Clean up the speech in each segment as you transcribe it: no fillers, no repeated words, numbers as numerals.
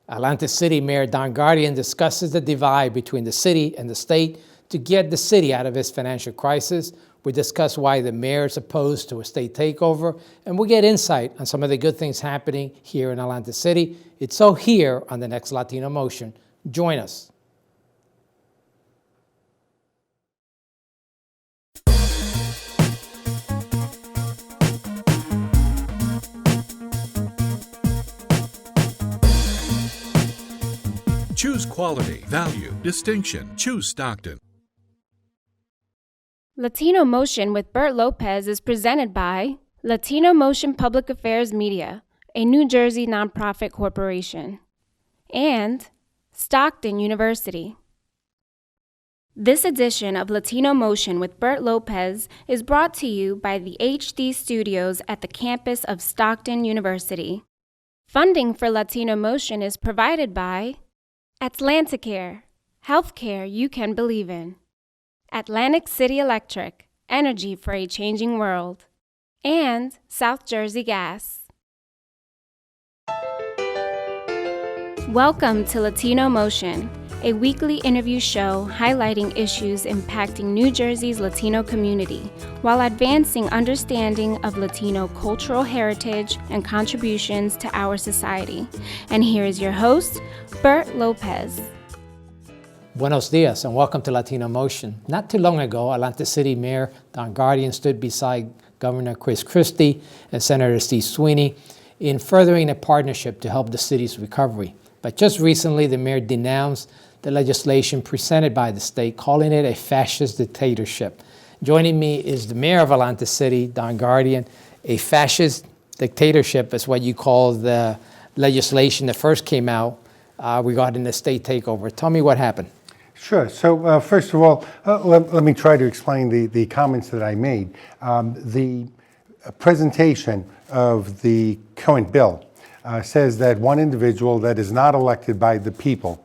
Atlantic City Mayor Don Guardian discusses the divide between the city and the state to get the city out of its financial crisis. We discuss why the mayor is opposed to a state takeover, and we get insight on some of the good things happening here in Atlantic City. It's all here on the next Latino Motion. Join us. Choose quality, value, distinction. Choose Stockton. Latino Motion with Bert Lopez is presented by Latino Motion Public Affairs Media, a New Jersey nonprofit corporation, and Stockton University. This edition of Latino Motion with Bert Lopez is brought to you by the HD Studios at the campus of Stockton University. Funding for Latino Motion is provided by Atlanticare, healthcare you can believe in. Atlantic City Electric, energy for a changing world. And South Jersey Gas. Welcome to Latino Motion, a weekly interview show highlighting issues impacting New Jersey's Latino community while advancing understanding of Latino cultural heritage and contributions to our society. And here is your host, Bert Lopez. Buenos dias and welcome to Latino Motion. Not too long ago, Atlantic City Mayor Don Guardian stood beside Governor Chris Christie and Senator Steve Sweeney in furthering a partnership to help the city's recovery. But just recently, the mayor denounced the legislation presented by the state, calling it a fascist dictatorship. Joining me is the mayor of Atlantic City, Don Guardian. A fascist dictatorship is what you call the legislation that first came out regarding the state takeover. Tell me what happened. Sure. So first of all, let me try to explain the comments that I made. The presentation of the current bill says that one individual that is not elected by the people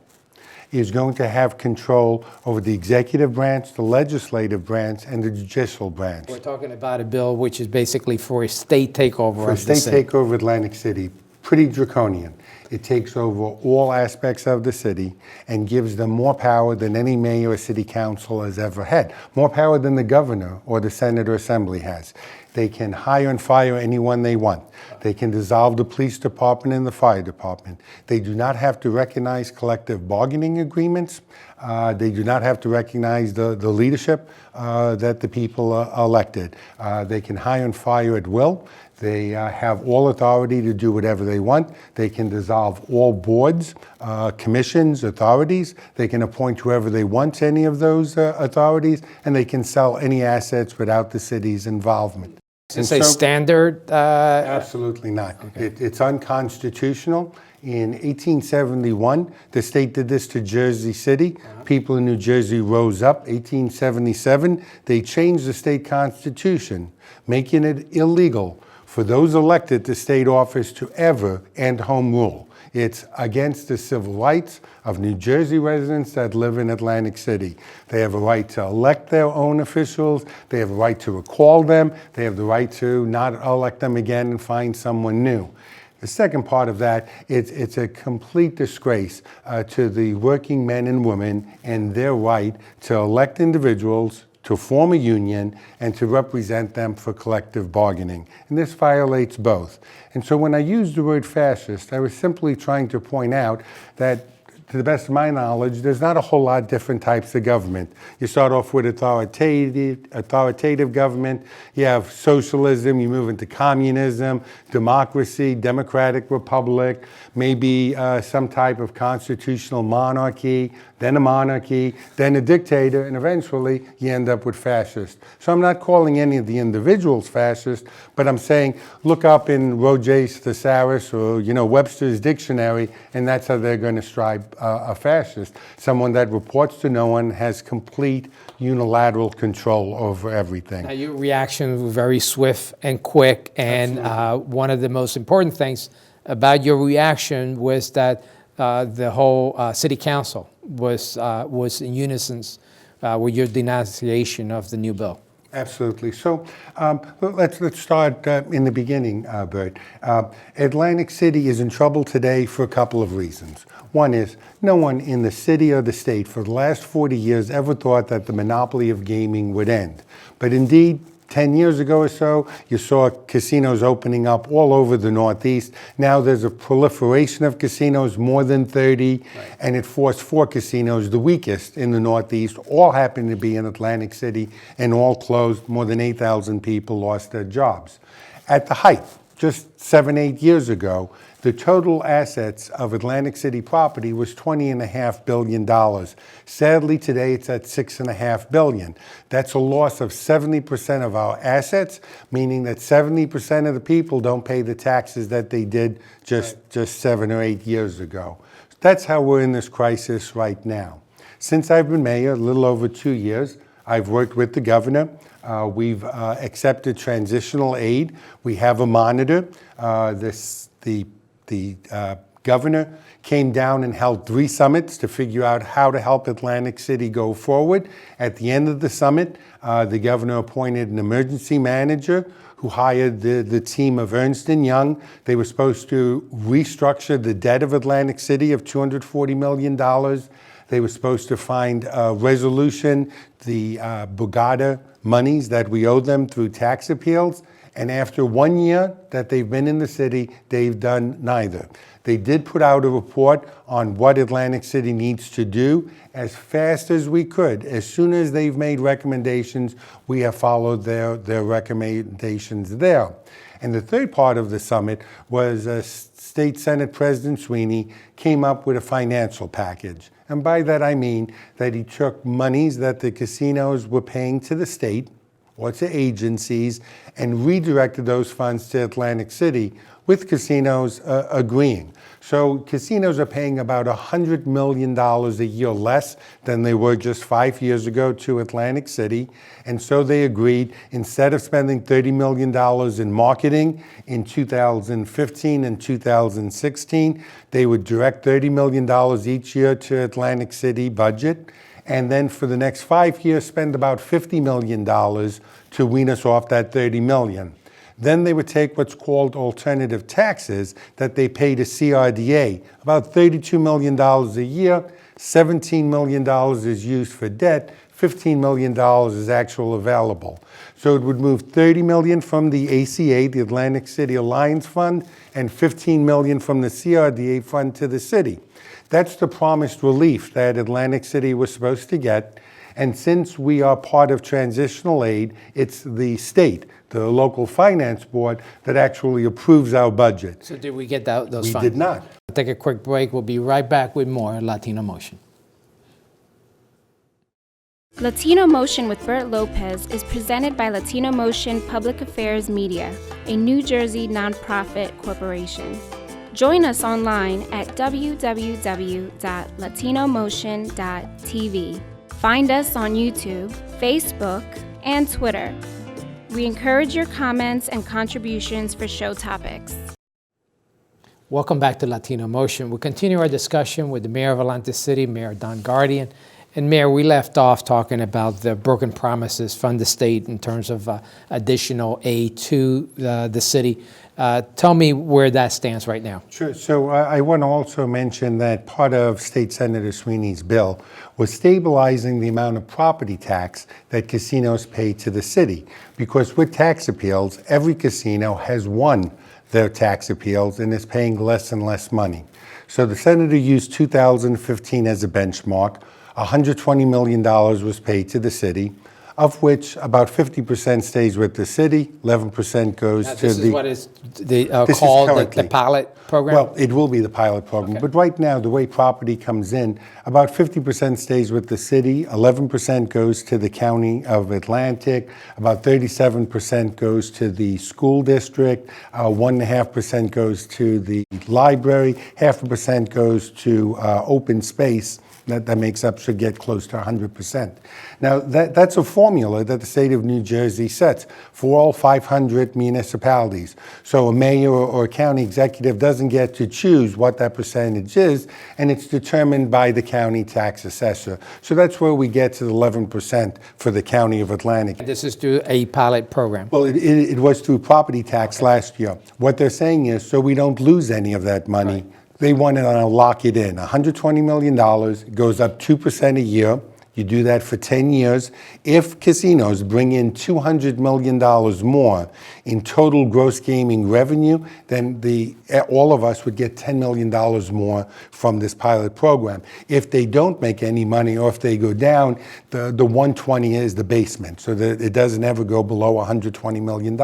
is going to have control over the executive branch, the legislative branch, and the judicial branch. We're talking about a bill which is basically for a state takeover. For a state takeover of Atlantic City. Pretty draconian. It takes over all aspects of the city and gives them more power than any mayor or city council has ever had. More power than the governor or the Senate or Assembly has. They can hire and fire anyone they want. They can dissolve the police department and the fire department. They do not have to recognize collective bargaining agreements. They do not have to recognize the leadership that the people elected. They can hire and fire at will. They have all authority to do whatever they want. They can dissolve all boards, commissions, authorities. They can appoint whoever they want to any of those authorities, and they can sell any assets without the city's involvement. Is it a standard? Absolutely not. Okay. It's unconstitutional. In 1871, the state did this to Jersey City. People in New Jersey rose up. 1877, they changed the state constitution, making it illegal for those elected to state office to ever end home rule. It's against the civil rights of New Jersey residents that live in Atlantic City. They have a right to elect their own officials. They have a right to recall them. They have the right to not elect them again and find someone new. The second part of that, it's a complete disgrace to the working men and women and their right to elect individuals, to form a union, and to represent them for collective bargaining. And this violates both. And so when I used the word fascist, I was simply trying to point out that, to the best of my knowledge, there's not a whole lot different types of government. You start off with authoritative government, you have socialism, you move into communism, democracy, democratic republic, maybe some type of constitutional monarchy, then a monarchy, then a dictator, and eventually you end up with fascist. So I'm not calling any of the individuals fascist, but I'm saying look up in Roget's Thesaurus or Webster's dictionary, and that's how they're going to describe a fascist. Someone that reports to no one, has complete unilateral control over everything. Now, your reaction was very swift and quick, and one of the most important things about your reaction was that the whole city council was in unison with your denunciation of the new bill. Absolutely. So let's start in the beginning, Bert. Atlantic City is in trouble today for a couple of reasons. One is no one in the city or the state for the last 40 years ever thought that the monopoly of gaming would end. But indeed, 10 years ago or so, you saw casinos opening up all over the Northeast. Now there's a proliferation of casinos, more than 30, and it forced 4 casinos, the weakest in the Northeast, all happen to be in Atlantic City, and all closed. More than 8,000 people lost their jobs. At the height, just 7-8 years ago, the total assets of Atlantic City property was $20.5 billion. Sadly, today it's at $6.5 billion. That's a loss of 70% of our assets, meaning that 70% of the people don't pay the taxes that they did just 7 or 8 years ago. That's how we're in this crisis right now. Since I've been mayor, a little over 2 years, I've worked with the governor. We've accepted transitional aid. We have a monitor. The governor came down and held 3 summits to figure out how to help Atlantic City go forward. At the end of the summit, the governor appointed an emergency manager who hired the team of Ernst & Young. They were supposed to restructure the debt of Atlantic City of $240 million. They were supposed to find a resolution, the Bugada monies that we owe them through tax appeals. And after 1 year that they've been in the city, they've done neither. They did put out a report on what Atlantic City needs to do as fast as we could. As soon as they've made recommendations, we have followed their recommendations there. And the third part of the summit was State Senate President Sweeney came up with a financial package. And by that I mean that he took monies that the casinos were paying to the state or to agencies and redirected those funds to Atlantic City, with casinos agreeing. So casinos are paying about $100 million a year less than they were just 5 years ago to Atlantic City. And so they agreed, instead of spending $30 million in marketing in 2015 and 2016, they would direct $30 million each year to Atlantic City budget. And then for the next 5 years, spend about $50 million to wean us off that $30 million. Then they would take what's called alternative taxes that they pay to CRDA, about $32 million a year. $17 million is used for debt, $15 million is actual available. So it would move $30 million from the ACA, the Atlantic City Alliance Fund, and $15 million from the CRDA fund to the city. That's the promised relief that Atlantic City was supposed to get. And since we are part of transitional aid, it's the state, the local finance board, that actually approves our budget. So did we get those funds? We did not. We'll take a quick break. We'll be right back with more Latino Motion. Latino Motion with Bert Lopez is presented by Latino Motion Public Affairs Media, a New Jersey nonprofit corporation. Join us online at www.latinomotion.tv. Find us on YouTube, Facebook, and Twitter. We encourage your comments and contributions for show topics. Welcome back to Latino Motion. We'll continue our discussion with the Mayor of Atlantic City, Mayor Don Guardian. And Mayor, we left off talking about the broken promises from the state in terms of additional aid to the city. Tell me where that stands right now. Sure. So I want to also mention that part of State Senator Sweeney's bill was stabilizing the amount of property tax that casinos pay to the city. Because with tax appeals, every casino has won their tax appeals and is paying less and less money. So the senator used 2015 as a benchmark. $120 million was paid to the city, of which about 50% stays with the city, 11% goes to the... This is what is called the pilot program? Well, it will be the pilot program. Okay. But right now, the way property comes in, about 50% stays with the city, 11% goes to the county of Atlantic, about 37% goes to the school district, 1.5% goes to the library, 0.5% goes to open space That makes up, should get close to 100%. Now, that's a formula that the state of New Jersey sets for all 500 municipalities. So a mayor or a county executive doesn't get to choose what that percentage is, and it's determined by the county tax assessor. So that's where we get to the 11% for the county of Atlantic. This is through a pilot program. Well, it was through property tax last year. What they're saying is, so we don't lose any of that money, they want to lock it in. $120 million, goes up 2% a year. You do that for 10 years. If casinos bring in $200 million more in total gross gaming revenue, then all of us would get $10 million more from this pilot program. If they don't make any money, or if they go down, the 120 is the basement, so that it doesn't ever go below $120 million.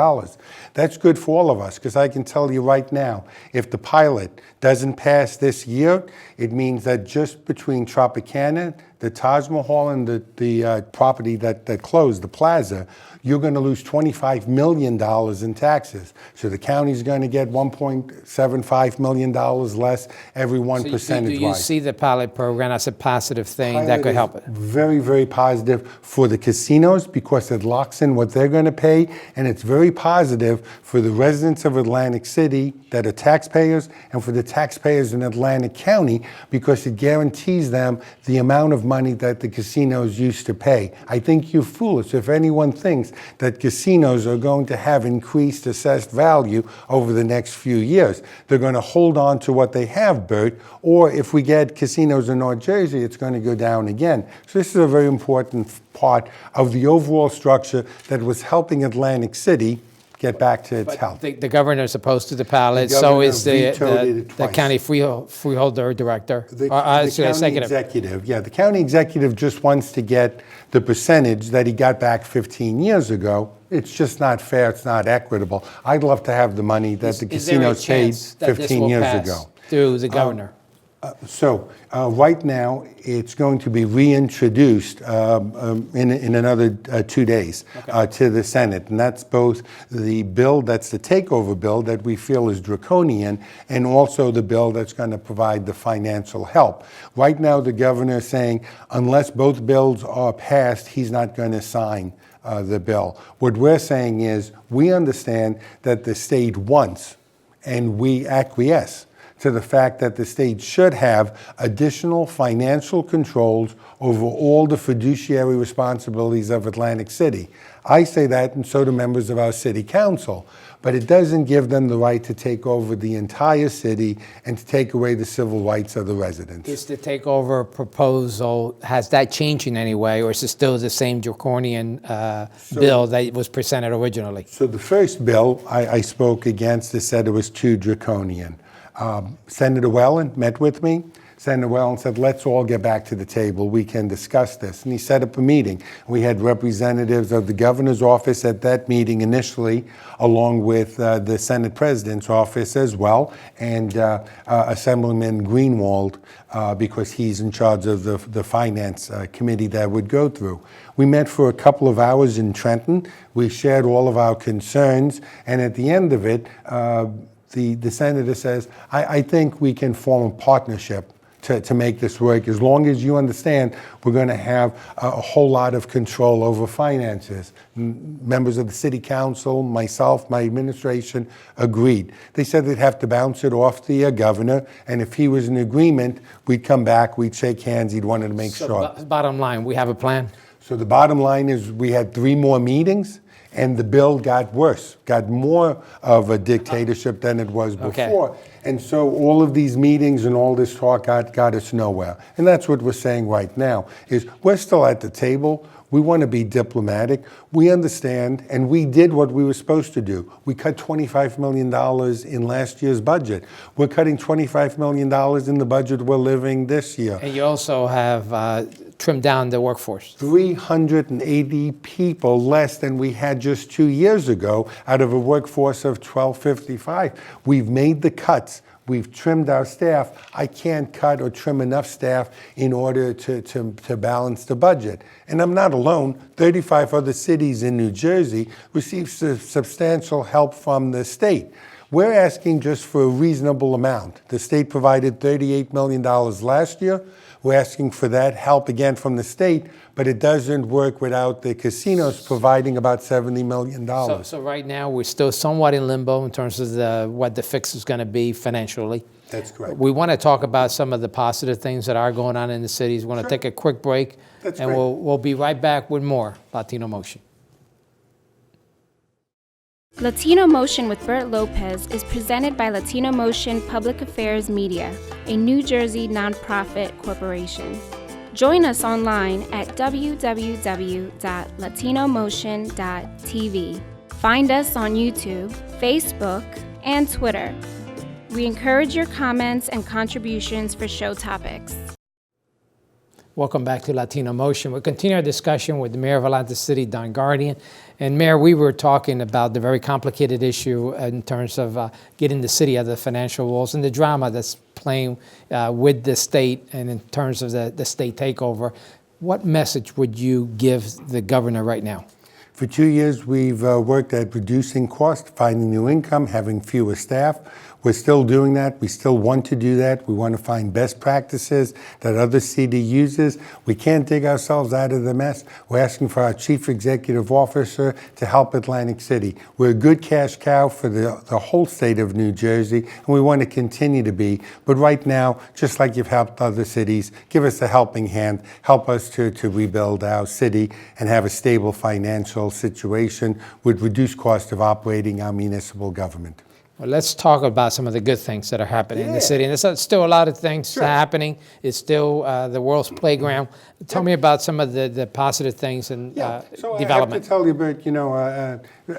That's good for all of us, because I can tell you right now, if the pilot doesn't pass this year, it means that just between Tropicana, the Taj Mahal, and the property that closed, the plaza, you're going to lose $25 million in taxes. So the county's going to get $1.75 million less every 1%. Do you see the pilot program as a positive thing that could help it? Very, very positive for the casinos, because it locks in what they're going to pay, and it's very positive for the residents of Atlantic City that are taxpayers, and for the taxpayers in Atlantic County, because it guarantees them the amount of money that the casinos used to pay. I think you're foolish if anyone thinks that casinos are going to have increased assessed value over the next few years. They're going to hold on to what they have, Bert, or if we get casinos in North Jersey, it's going to go down again. So this is a very important part of the overall structure that was helping Atlantic City get back to its health. The governor is opposed to the pilot, The so governor is the vetoed it twice. county freeholder director, The or should I county say executive, yeah, the county executive just wants to get the percentage that he got back 15 years ago. It's just not fair, it's not equitable. I'd love to have the money that the casinos paid 15 years ago. Through the governor? Right now, it's going to be reintroduced in another 2 days to the Senate. And that's both the bill that's the takeover bill that we feel is draconian, and also the bill that's going to provide the financial help. Right now, the governor is saying unless both bills are passed, he's not going to sign the bill. What we're saying is we understand that the state wants, and we acquiesce to the fact that the state should have additional financial controls over all the fiduciary responsibilities of Atlantic City. I say that, and so do members of our city council, but it doesn't give them the right to take over the entire city and to take away the civil rights of the residents. Is the takeover proposal, has that changed in any way, or is it still the same draconian bill that was presented originally? So the first bill I spoke against, it said it was too draconian. Senator Whelan met with me. Senator Whelan said, let's all get back to the table. We can discuss this. And he set up a meeting. We had representatives of the governor's office at that meeting initially, along with the Senate president's office as well, and Assemblyman Greenwald, because he's in charge of the finance committee that would go through. We met for a couple of hours in Trenton. We shared all of our concerns, and at the end of it, the senator says, I think we can form a partnership to make this work, as long as you understand we're going to have a whole lot of control over finances. Members of the city council, myself, my administration agreed. They said they'd have to bounce it off the governor, and if he was in agreement, we'd come back, we'd shake hands, he'd wanted to make sure. Bottom line, we have a plan? So the bottom line is we had 3 more meetings, and the bill got worse, got more of a dictatorship than it was before. Okay. And so all of these meetings and all this talk got us nowhere. And that's what we're saying right now, is we're still at the table. We want to be diplomatic. We understand, and we did what we were supposed to do. We cut $25 million in last year's budget. We're cutting $25 million in the budget we're living this year. And you also have trimmed down the workforce. 380 people less than we had just 2 years ago out of a workforce of 1,255. We've made the cuts. We've trimmed our staff. I can't cut or trim enough staff in order to balance the budget. And I'm not alone. 35 other cities in New Jersey receive substantial help from the state. We're asking just for a reasonable amount. The state provided $38 million last year. We're asking for that help again from the state, but it doesn't work without the casinos providing about $70 million. So right now, we're still somewhat in limbo in terms of what the fix is going to be financially. That's correct. We want to talk about some of the positive things that are going on in the cities. We're going to take a quick break, That's and great. we'll be right back with more Latino Motion. Latino Motion with Bert Lopez is presented by Latino Motion Public Affairs Media, a New Jersey nonprofit corporation. Join us online at www.latinomotion.tv. Find us on YouTube, Facebook, and Twitter. We encourage your comments and contributions for show topics. Welcome back to Latino Motion. We'll continue our discussion with the Mayor of Atlantic City, Don Guardian. And Mayor, we were talking about the very complicated issue in terms of getting the city out of the financial woes and the drama that's playing with the state and in terms of the state takeover. What message would you give the governor right now? For 2 years, we've worked at reducing cost, finding new income, having fewer staff. We're still doing that. We still want to do that. We want to find best practices that other city uses. We can't dig ourselves out of the mess. We're asking for our chief executive officer to help Atlantic City. We're a good cash cow for the whole state of New Jersey, and we want to continue to be. But right now, just like you've helped other cities, give us a helping hand. Help us to rebuild our city and have a stable financial situation with reduced cost of operating our municipal government. Well, let's talk about some of the good things that are happening in the city. And there's still a lot of things happening. It's still the world's playground. Tell me about some of the positive things and So development. I have to tell you, Bert,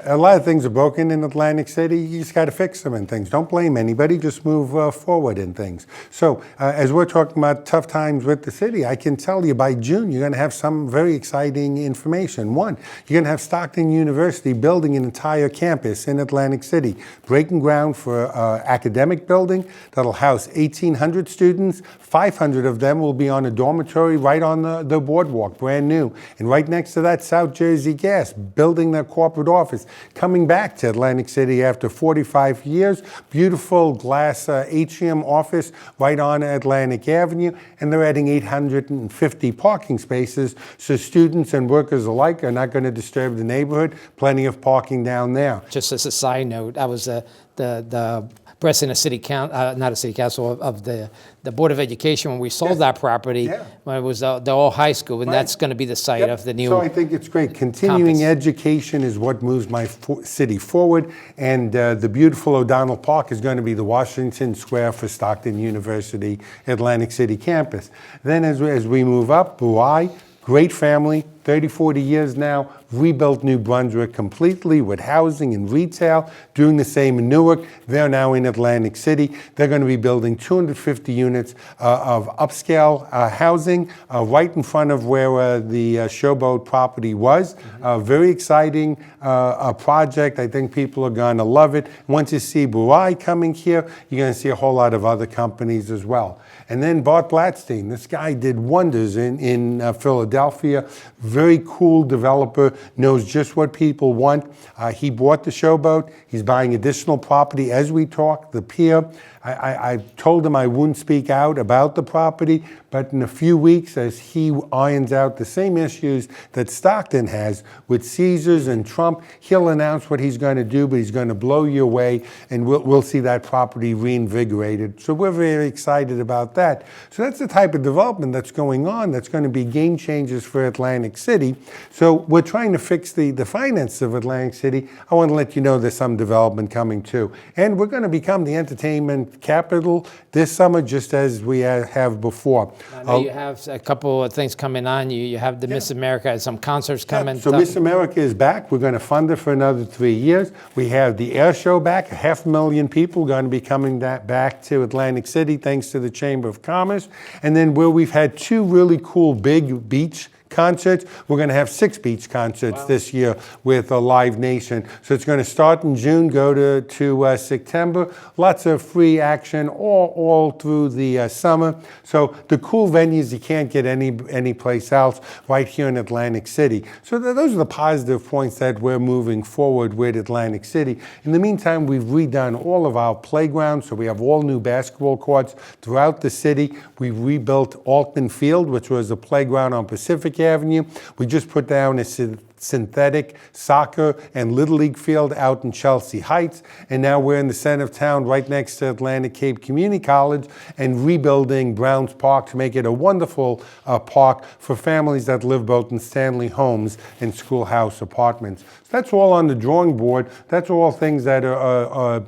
a lot of things are broken in Atlantic City. You just got to fix them and things. Don't blame anybody. Just move forward in things. So as we're talking about tough times with the city, I can tell you by June, you're going to have some very exciting information. One, you're going to have Stockton University building an entire campus in Atlantic City, breaking ground for an academic building that'll house 1,800 students. 500 of them will be on a dormitory right on the boardwalk, brand new. And right next to that, South Jersey Gas, building their corporate office, coming back to Atlantic City after 45 years. Beautiful glass atrium office right on Atlantic Avenue. And they're adding 850 parking spaces so students and workers alike are not going to disturb the neighborhood. Plenty of parking down there. Just as a side note, I was the president of city council, not a city council, of the Board of Education when we sold that property when it was the old high school, and that's going to be the site of the new So I think it's great. Continuing campus. education is what moves my city forward, and the beautiful O'Donnell Park is going to be the Washington Square for Stockton University Atlantic City campus. Then as we move up, Buai, great family, 30, 40 years now, rebuilt New Brunswick completely with housing and retail, doing the same in Newark. They're now in Atlantic City. They're going to be building 250 units of upscale housing right in front of where the Showboat property was. Very exciting project. I think people are going to love it. Once you see Buai coming here, you're going to see a whole lot of other companies as well. And then Bart Blatstein, this guy did wonders in Philadelphia. Very cool developer, knows just what people want. He bought the Showboat. He's buying additional property as we talk, the pier. I told him I wouldn't speak out about the property, but in a few weeks, as he irons out the same issues that Stockton has with Caesars and Trump, he'll announce what he's going to do, but he's going to blow you away, and we'll see that property reinvigorated. So we're very excited about that. So that's the type of development that's going on that's going to be game changers for Atlantic City. So we're trying to fix the finances of Atlantic City. I want to let you know there's some development coming too. And we're going to become the entertainment capital this summer, just as we have before. I know you have a couple of things coming on. You have the Miss America, some concerts coming. So Miss America is back. We're going to fund it for another 3 years. We have the air show back. 500,000 people going to be coming back to Atlantic City thanks to the Chamber of Commerce. And then where we've had two really cool big beach concerts. We're going to have 6 beach concerts this year with a Live Nation. So it's going to start in June, go to September. Lots of free action all through the summer. So the cool venues you can't get any place else right here in Atlantic City. So those are the positive points that we're moving forward with Atlantic City. In the meantime, we've redone all of our playgrounds, so we have all new basketball courts throughout the city. We rebuilt Altman Field, which was a playground on Pacific Avenue. We just put down a synthetic soccer and Little League field out in Chelsea Heights. And now we're in the center of town right next to Atlantic Cape Community College and rebuilding Browns Park to make it a wonderful park for families that live both in Stanley homes and schoolhouse apartments. So that's all on the drawing board. That's all things that are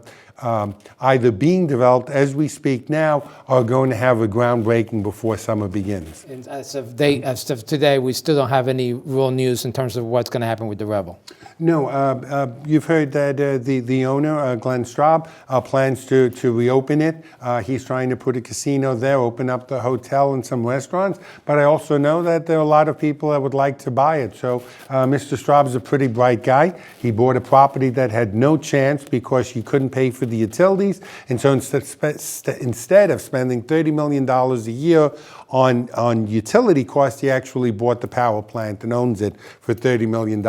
either being developed as we speak now or going to have a groundbreaking before summer begins. And as of today, we still don't have any real news in terms of what's going to happen with the Rebel. No, you've heard that the owner, Glenn Straub, plans to reopen it. He's trying to put a casino there, open up the hotel and some restaurants. But I also know that there are a lot of people that would like to buy it. So Mr. Straub's a pretty bright guy. He bought a property that had no chance because he couldn't pay for the utilities. And so instead of spending $30 million a year on utility costs, he actually bought the power plant and owns it for $30 million.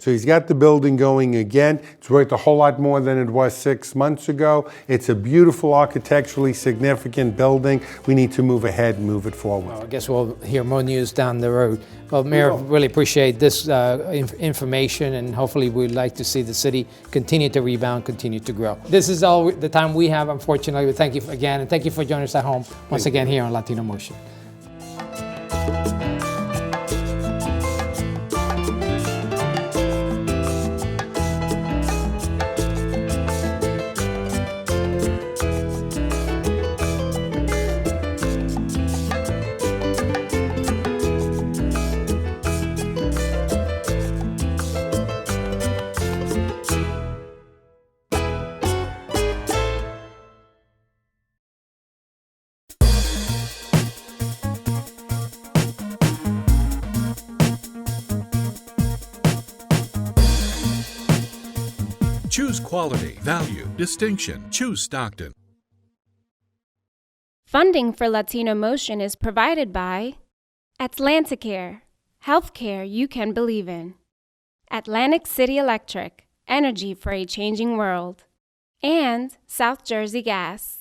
So he's got the building going again. It's worth a whole lot more than it was 6 months ago. It's a beautiful, architecturally significant building. We need to move ahead and move it forward. Well, I guess we'll hear more news down the road. Well, Mayor, really appreciate this information, and hopefully we'd like to see the city continue to rebound, continue to grow. This is all the time we have, unfortunately. But thank you again, and thank you for joining us at home once again here on Latino Motion. Choose quality, value, distinction. Choose Stockton. Funding for Latino Motion is provided by Atlanticare, healthcare you can believe in. Atlantic City Electric, energy for a changing world. And South Jersey Gas.